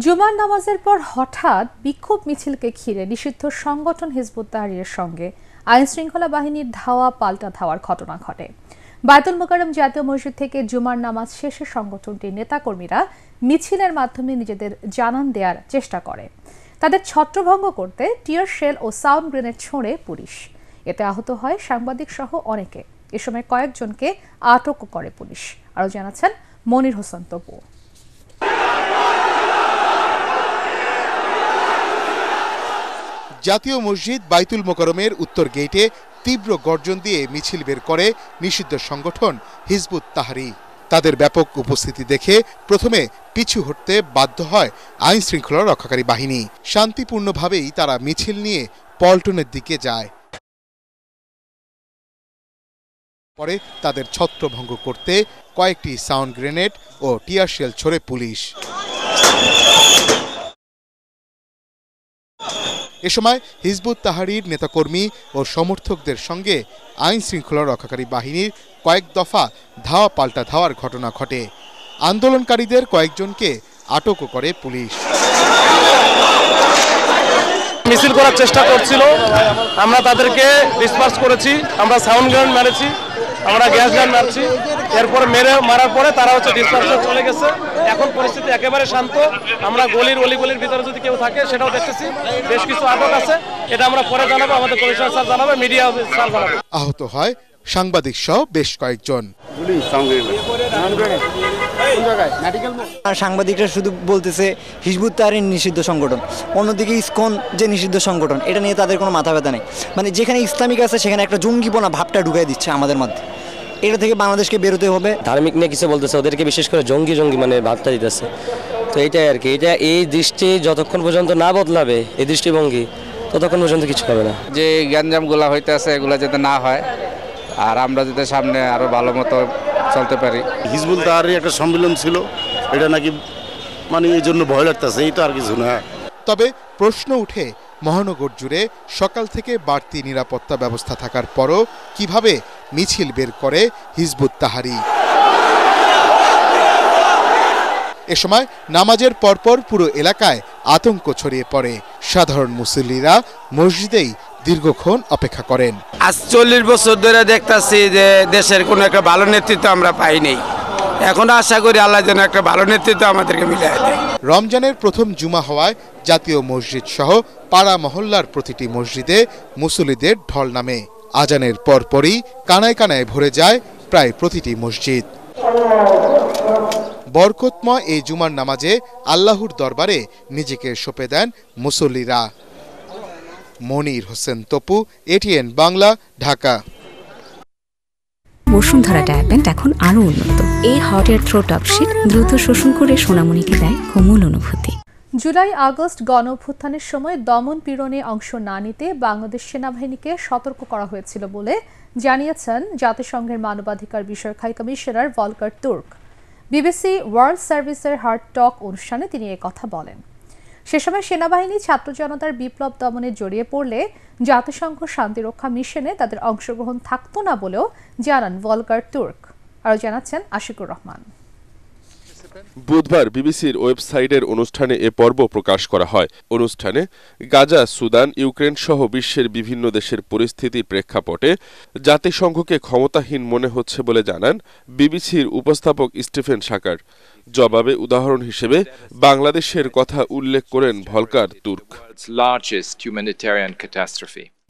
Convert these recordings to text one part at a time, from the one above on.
জুমার নামাজের পর হঠাৎ বিক্ষোভ মিছিলকে ঘিরে নিষিদ্ধ সংগঠন হিজবুত তাহরীরের সঙ্গে আইনশৃঙ্খলা বাহিনীর ধাওয়া পাল্টা ধাওয়ার ঘটনা ঘটে। বায়তুল মোকাররম জাতীয় মসজিদ থেকে জুমার নামাজ শেষে সংগঠনটির নেতাকর্মীরা মিছিলের মাধ্যমে নিজেদের জানান দেওয়ার চেষ্টা করে। তাদের ছত্রভঙ্গ করতে টিয়ার শেল ও সাউন্ড গ্রেনেড ছোঁড়ে পুলিশ। এতে আহত হয় সাংবাদিক সহ অনেকে। এ সময় কয়েকজনকে আটক করে পুলিশ। আরও জানাচ্ছেন মনির হোসেন তপু। জাতীয় মসজিদ বায়তুল মোকাররমের উত্তর গেইটে তীব্র গর্জন দিয়ে মিছিল বের করে নিষিদ্ধ সংগঠন হিজবুত তাহরীর। তাদের ব্যাপক উপস্থিতি দেখে প্রথমে পিছু হটতে বাধ্য হয় আইন শৃঙ্খলা রক্ষাকারী বাহিনী। শান্তিপূর্ণভাবেই তারা মিছিল নিয়ে পল্টনের দিকে যায়। পরে তাদের ছত্রভঙ্গ করতে কয়েকটি সাউন্ড গ্রেনেড ও টিয়ার শেল ছোড়ে পুলিশ। এ সময় হিজবুত তাহরীর নেতাকর্মী ও সমর্থকদের সঙ্গে আইন শৃঙ্খলা রক্ষাকারী বাহিনীর কয়েক দফা ধাওয়া পাল্টা ধাওয়ার ঘটনা ঘটে। আন্দোলনকারীদের কয়েকজনকে আটকও করে পুলিশ। মিছিল করার চেষ্টা করছিল, আমরা তাদেরকে ডিসপার্স করেছি, আমরা সাউন্ড গান মেরেছি, আমরা গ্যাস গান মারছি। এরপর মারার পরে তারা ডিসপার্স চলে গেছে। এখন পরিস্থিতি একেবারে শান্ত। আমরা অলিগলির ভিতরে যদি কেউ থাকে সেটাও দেখতেছি। বেশ কিছু আটক আছে, এটা আমরা পরে জানাবো, আমাদের কমিশনার স্যার জানাবে, মিডিয়া স্যার জানাবে। আহত হয় সাংবাদিক সহ বেশ কয়েকজন। সাংবাদিকরা শুধু বলতেছে হিজবুত তাহরীর নিষিদ্ধ সংগঠন, অন্যদিকে ইসকন যে নিষিদ্ধ সংগঠন, এটা নিয়ে তাদের কোনো মাথা ব্যথা নেই। মানে যেখানে ইসলামিক আছে সেখানে একটা জঙ্গিপনা ভাবটা ঢুকাই দিচ্ছে আমাদের মধ্যে। এটা থেকে বাংলাদেশকে বেরোতে হবে। ধার্মিক নিয়ে কিছু বলতেছে, ওদেরকে বিশেষ করে জঙ্গি মানে ভাবটা দিতেছে। তো এইটাই আর কি, এটা এই দৃষ্টি যতক্ষণ পর্যন্ত না বদলাবে, এই দৃষ্টিভঙ্গি, ততক্ষণ পর্যন্ত কিছু হবে না। যে গ্যাঞ্জামগুলা হইতে আছে এগুলা যাতে না হয়, আর আমরা যাতে সামনে আরো ভালো মতো চলতে পারি। হিজবুত তাহরীর একটা সম্মেলন ছিল, এটা নাকি এই জন্য ভয় লাগতেছে, এই তো আর কিছু না। তবে প্রশ্ন উঠে মহানগর জুড়ে সকাল থেকে বাড়তি নিরাপত্তা ব্যবস্থা থাকার পরও কিভাবে মিছিল বের করে হিজবুত তাহরীর। এ সময় নামাজের পরপর পুরো এলাকায় আতঙ্ক ছড়িয়ে পড়ে। সাধারণ মুসল্লিরা মসজিদেই দীর্ঘক্ষণ অপেক্ষা করেন। আজ 40 বছর ধরে দেখতেছি যে দেশের কোনো একটা ভালো নেতৃত্ব আমরা পাইনি। এখন আশা করি আল্লাহ যেন একটা ভালো নেতৃত্ব আমাদেরকে মিলিয়ে দেয়। রমজানের প্রথম জুমা হওয়ায় জাতীয় মসজিদ সহ পাড়া মহল্লার প্রতিটি মসজিদে মুসল্লিদের ঢল নামে। আজানের পরপরই কানায় কানায় ভরে যায় প্রায় প্রতিটি মসজিদ। বরকতময় এই জুমার নামাজে আল্লাহর দরবারে নিজেকে সঁপে দেন মুসল্লিরা। মনির হোসেন তপু, এটিএন বাংলা, ঢাকা। বসুন্ধরা ডায়াপেন্ট এখন আরো উন্নত। এই hot air through top sheet দ্রুত শোষণ করে সোনামণিকে দেয় কোমল অনুভূতি। জুলাই আগস্ট গণ অভ্যুত্থানের সময় দমন পীড়নে অংশ না নিতে বাংলাদেশ সেনাবাহিনীকে সতর্ক করা হয়েছিল বলে জানিয়েছেন জাতিসংঘের মানবাধিকার বিষয়ক high commissioner Volker Turk. BBC World সার্ভিসের হার্ট টক অনুষ্ঠানে তিনি কথা বলেন। সে সময় সেনাবাহিনী ছাত্র জনতার বিপ্লব দমনে জড়িয়ে পড়লে জাতিসংঘ শান্তিরক্ষা মিশনে তাদের অংশগ্রহণ থাকতো না বলেও জানান ভলকার তুর্ক। আরও জানাচ্ছেন আশিকুর রহমান। বুধবার বিবিসির ওয়েবসাইটের অনুষ্ঠানে এ পর্ব প্রকাশ করা হয়। অনুষ্ঠানে গাজা, সুদান, ইউক্রেন সহ বিশ্বের বিভিন্ন দেশের পরিস্থিতির প্রেক্ষাপটে জাতিসংঘকে ক্ষমতাহীন মনে হচ্ছে বলে জানান বিবিসির উপস্থাপক স্টিফেন সাকার। জবাবে উদাহরণ হিসেবে বাংলাদেশের কথা উল্লেখ করেন ভলকার তুর্ক।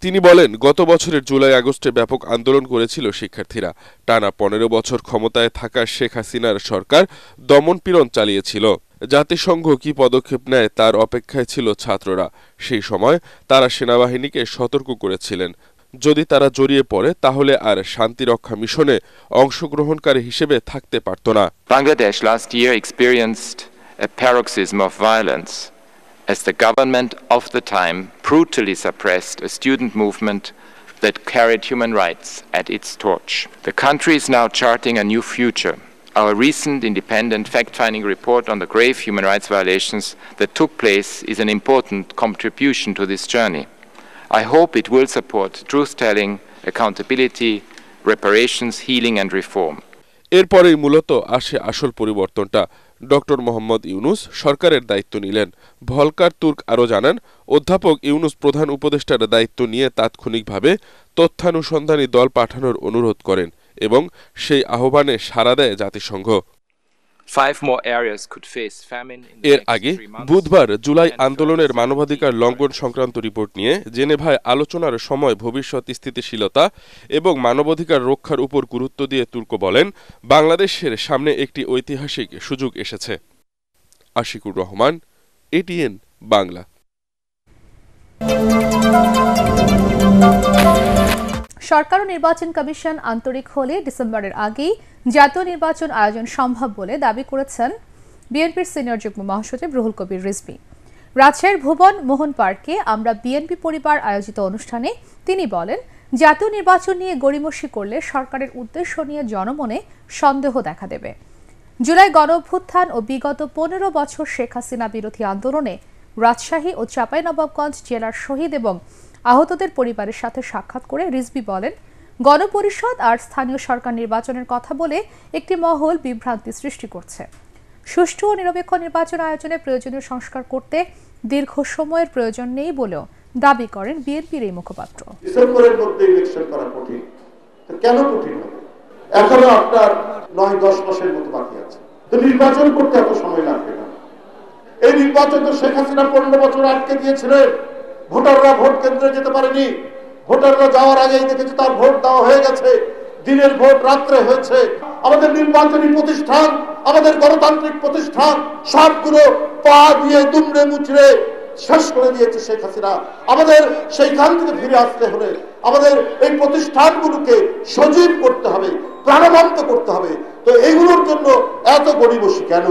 তিনি বলেন, গত বছরের জুলাই আগস্টে ব্যাপক আন্দোলন করেছিল শিক্ষার্থীরা। টানা 15 বছর ক্ষমতায় থাকা শেখ হাসিনার সরকার দমনপীড়ন চালিয়েছিল। জাতিসংঘ কি পদক্ষেপ নেয় তার অপেক্ষায় ছিল ছাত্ররা। সেই সময় তারা সেনাবাহিনীকে সতর্ক করেছিলেন, যদি তারা জড়িয়ে পড়ে তাহলে আর শান্তিরক্ষা মিশনে অংশগ্রহণকারী হিসেবে থাকতে পারত না। Bangladesh last year experienced a paroxysm of violence as the government of the time brutally suppressed a student movement that carried human rights at its torch. The country is now charting a new future. Our recent independent fact-finding report on the grave human rights violations that took place is an important contribution to this journey. I hope it will support truth-telling, accountability, reparations, healing and reform. এরপরেই মূলত আসে আসল পরিবর্তনটা। Doctor Mohammad Yunus সরকারের দায়িত্ব নিলেন। Volker Turk আরও জানান, অধ্যাপক ইউনুস প্রধান উপদেষ্টার দায়িত্ব নিয়ে তাৎক্ষণিকভাবে তথ্যানুসন্ধানী দল পাঠানোর অনুরোধ করেন এবং সেই আহ্বানে সাড়া দেয় জাতিসংঘ। এর আগে বুধবার জুলাই আন্দোলনের মানবাধিকার লঙ্ঘন সংক্রান্ত রিপোর্ট নিয়ে জেনেভায় আলোচনার সময় ভবিষ্যৎ স্থিতিশীলতা এবং মানবাধিকার রক্ষার উপর গুরুত্ব দিয়ে তুর্ক বলেন, বাংলাদেশের সামনে একটি ঐতিহাসিক সুযোগ এসেছে। আশিকুর রহমান, এটিএন বাংলা। সরকার ও নির্বাচন কমিশন আন্তরিক হলে ডিসেম্বরের আগেই জাতীয় নির্বাচন আয়োজন সম্ভব বলে দাবি করেছেন বিএনপির সিনিয়র যুগ্ম মহাসচিব রুহুল কবির রিজভী। রাজশাহীর ভুবন মোহন পার্কে আমরা বিএনপি পরিবার আয়োজিত অনুষ্ঠানে তিনি বলেন, জাতীয় নির্বাচন নিয়ে গড়িমসি করলে সরকারের উদ্দেশ্য নিয়ে জনমনে সন্দেহ দেখা দেবে। জুলাই গণঅভ্যুত্থান ও বিগত 15 বছর শেখ হাসিনা বিরোধী আন্দোলনে রাজশাহী ও চাঁপাইনবাবগঞ্জ জেলার শহীদ এবং আহতদের পরিবারের সাথে সাক্ষাৎ করে রিজভী বলেন, গণপরিষদ আর স্থানীয় সরকার নির্বাচনের কথা বলে একটি মহল বিভ্রান্তি সৃষ্টি করছে। সুষ্ঠু ও নিরপেক্ষ নির্বাচন আয়োজনে প্রয়োজনীয় সংস্কার করতে দীর্ঘ সময়ের প্রয়োজন নেই বলেও দাবি করেন বিএনপির এই মুখপাত্র। ডিসেম্বরের মধ্যে ইলেকশন করা কঠিন, কেন কঠিন হবে? এখনো আপনার 9-10 মাসের মতো বাকি আছে, তো নির্বাচন করতে এত সময় লাগবে না। এই নির্বাচন তো শেখ হাসিনা 15 বছর আটকে দিয়েছিলেন। ভোটাররা ভোট কেন্দ্রে যেতে পারেনি। ভোটাররা যাওয়ার আগেই দেখেছে তার ভোট দেওয়া হয়ে গেছে, দিনের ভোট রাত্রে হয়েছে। আমাদের নির্বাচনী প্রতিষ্ঠান, আমাদের গণতান্ত্রিক প্রতিষ্ঠান সবগুলো পা দিয়ে দুমড়ে মুচড়ে শেষ করে দিয়েছে শেখ হাসিনা। আমাদের সেইখান থেকে ফিরে আসতে হলে আমাদের এই প্রতিষ্ঠানগুলোকে সজীব করতে হবে, প্রাণবন্ত করতে হবে। তো এইগুলোর জন্য এত গড়িমসি কেন?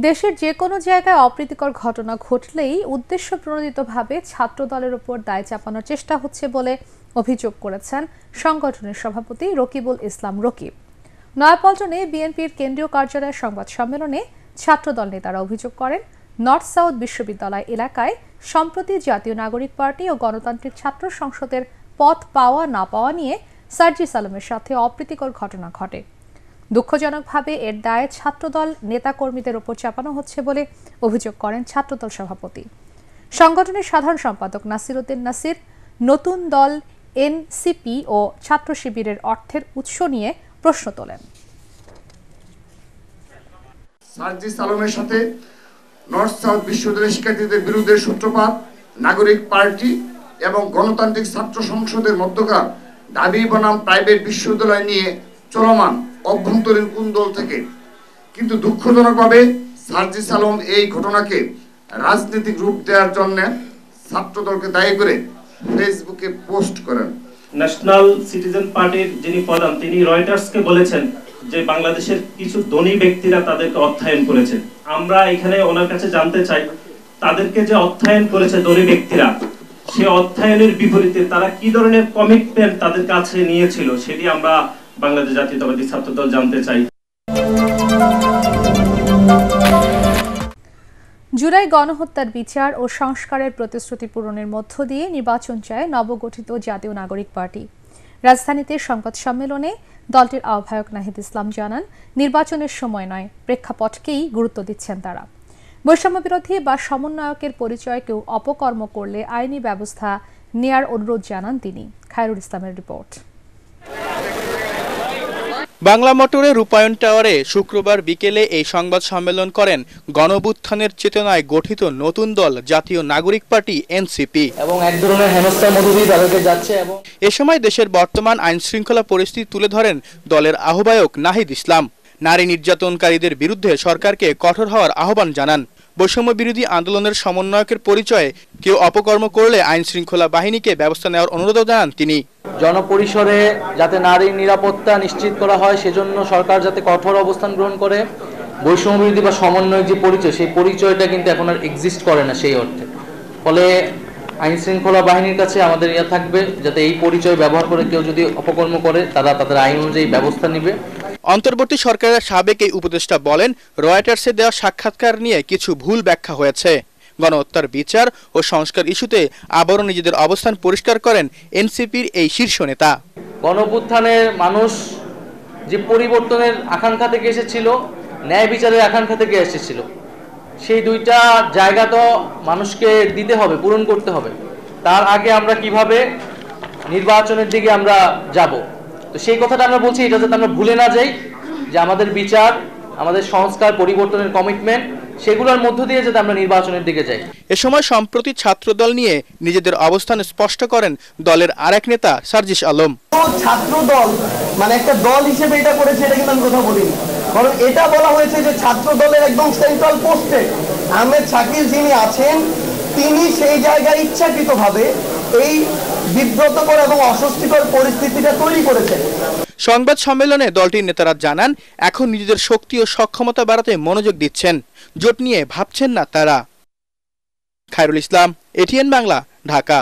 দেশের যে কোনো জায়গায় অপ্রীতিকর ঘটনা ঘটলেই উদ্দেশ্য প্রণোদিতভাবে ছাত্র দলের উপর দায় চাপানোর চেষ্টা হচ্ছে বলে অভিযোগ করেছেন সংগঠনের সভাপতি রকিবুল ইসলাম রকিব। নয়াপল্টনে বিএনপির কেন্দ্রীয় কার্যালয়ের সংবাদ সম্মেলনে ছাত্রদল নেতারা অভিযোগ করেন, নর্থ সাউথ বিশ্ববিদ্যালয় এলাকায় সম্প্রতি জাতীয় নাগরিক পার্টি ও গণতান্ত্রিক ছাত্র সংসদের পদ পাওয়া না পাওয়া নিয়ে সার্জিস আলমের সাথে অপ্রীতিকর ঘটনা ঘটে। দুঃখজনকভাবে এর দায়ে ছাত্রদল নেতাকর্মীদের ওপর চাপানো হচ্ছে বলে অভিযোগ করেন ছাত্রদল সভাপতি। সংগঠনের সাধারণ সম্পাদক নাসির উদ্দিন নাসির নতুন দল এনসিপি ও ছাত্র শিবিরের অর্থের উৎস নিয়ে প্রশ্ন তোলেন। সার্জিস আলমের সাথে নর্থ সাউথ বিশ্ববিদ্যালয়ের শিক্ষার্থীদের বিরুদ্ধে সূত্রপাত নাগরিক পার্টি এবং গণতান্ত্রিক ছাত্র সংসদের মধ্যকার দাবি বনাম প্রাইভেট বিশ্ববিদ্যালয় নিয়ে চলমান অভ্যন্তরীণ কুন্দল থেকে। কিন্তু দুঃখজনকভাবে সার্জিস আলম এই ঘটনাকে রাজনৈতিক রূপ দেওয়ার জন্য ছাত্রদলকে দায়ী করে ফেসবুকে পোস্ট করেন। ন্যাশনাল সিটিজেন পার্টির যিনি প্রধান তিনি রয়টার্সকে বলেছেন যে বাংলাদেশের কিছু ধনী ব্যক্তিরা তাদেরকে অর্থায়ন করেছে। আমরা এখানে ওনার কাছে জানতে চাই, তাদেরকে যে অর্থায়ন করেছে ধনী ব্যক্তিরা, সে অর্থায়নের বিপরীতে তারা কি ধরনের কমিটমেন্ট তাদের কাছে নিয়েছিল সেটি আমরা বাংলাদেশ জাতীয়তাবাদী ছাত্রদল জানতে চাই। জুলাই গণহত্যার বিচার ও সংস্কারের প্রতিশ্রুতি পূরণের মধ্য দিয়ে নির্বাচন চায় নবগঠিত জাতীয় নাগরিক পার্টি। রাজধানীতে সংবাদ সম্মেলনে দলটির আহ্বায়ক নাহিদ ইসলাম জানান, নির্বাচনের সময় নয়, প্রেক্ষাপটকেই গুরুত্ব দিচ্ছেন তারা। বৈষম্য বিরোধী বা সমন্বয়কের পরিচয় কেউ অপকর্ম করলে আইনি ব্যবস্থা নেয়ার অনুরোধ জানান তিনি। খায়রুল ইসলামের রিপোর্ট। বাংলা মোটরে রূপায়ণ টাওয়ারে শুক্রবার বিকেলে এই সংবাদ সম্মেলন করেন গণঅভ্যুত্থানের চেতনায় গঠিত নতুন দল জাতীয় নাগরিক পার্টি এনসিপি এবং এক ধরনের হেনস্থার মধ্য দিয়ে তাদেরকে যাচ্ছে। এবং এ সময় দেশের বর্তমান আইন শৃঙ্খলা পরিস্থিতি তুলে ধরেন দলের আহ্বায়ক নাহিদ ইসলাম। নারী নির্যাতনকারীদের বিরুদ্ধে সরকারকে কঠোর হওয়ার আহ্বান জানান। বৈষম্য বিরোধী আন্দোলনের সমন্বয়কের পরিচয়ে কেউ অপকর্ম করলে আইন শৃঙ্খলা বাহিনীকে ব্যবস্থা নেওয়ার অনুরোধ জানান তিনি। জনপরিসরে যাতে নারীর নিরাপত্তা নিশ্চিত করা হয় সেজন্য সরকার যাতে কঠোর অবস্থান গ্রহণ করে। বৈষম্য বিরোধী বা সমন্বয়ক যে পরিচয়, সেই পরিচয়টা কিন্তু এখন আর এক্সিস্ট করে না সেই অর্থে। ফলে আইন শৃঙ্খলা বাহিনীর কাছে আমাদের ইয়া থাকবে যাতে এই পরিচয় ব্যবহার করে কেউ যদি অপকর্ম করে তারা তাদের আইন অনুযায়ী ব্যবস্থা নেবে। অন্তর্বর্তী সরকারের সাবেক এই উপদেষ্টা বলেন, রয়টার্সে দেওয়া সাক্ষাৎকার নিয়ে কিছু ভুল ব্যাখ্যা হয়েছে। গণহত্যার বিচার ও সংস্কার ইস্যুতে আবারও নিজেদের অবস্থান পরিষ্কার করেন এনসিপির এই শীর্ষ নেতা। গণঅভ্যুত্থানের মানুষ যে পরিবর্তনের আকাঙ্ক্ষা থেকে এসেছিল, ন্যায় বিচারের আকাঙ্ক্ষা থেকে এসেছিল, সেই দুইটা জায়গা তো মানুষকে দিতে হবে, পূরণ করতে হবে। তার আগে আমরা কিভাবে নির্বাচনের দিকে আমরা যাব, তো সেই কথাটা আমরা বলছি, এটা যাতে আমরা ভুলে না যাই যে আমাদের বিচার, আমাদের সংস্কার, পরিবর্তনের কমিটমেন্ট, সেগুলোর মধ্য দিয়ে যাতে আমরা নির্বাচনের দিকে যাই। এ সময় সম্প্রতি ছাত্রদল নিয়ে নিজেদের অবস্থান স্পষ্ট করেন দলের আরেক নেতা সার্জিস আলম। ছাত্রদল মানে একটা দল হিসেবে এটা করেছে, এটা কিন্তু আমি কথা বলিনি, কারণ এটা বলা হয়েছে যে ছাত্র দলের একদম সেন্ট্রাল পোস্টে আহমেদ শাকিল যিনি আছেন, তিনি সেই জায়গায় ইচ্ছাকৃতভাবে এই বিব্রতকর এবং অস্বস্তিকর পরিস্থিতিটা তৈরি করেছেন। সংবাদ সম্মেলনে দলটির নেতারা জানান, এখন নিজেদের শক্তি ও সক্ষমতা বাড়াতে মনোযোগ দিচ্ছেন, জোট নিয়ে ভাবছেন না তারা। খায়রুল ইসলাম, এটিএন বাংলা, ঢাকা।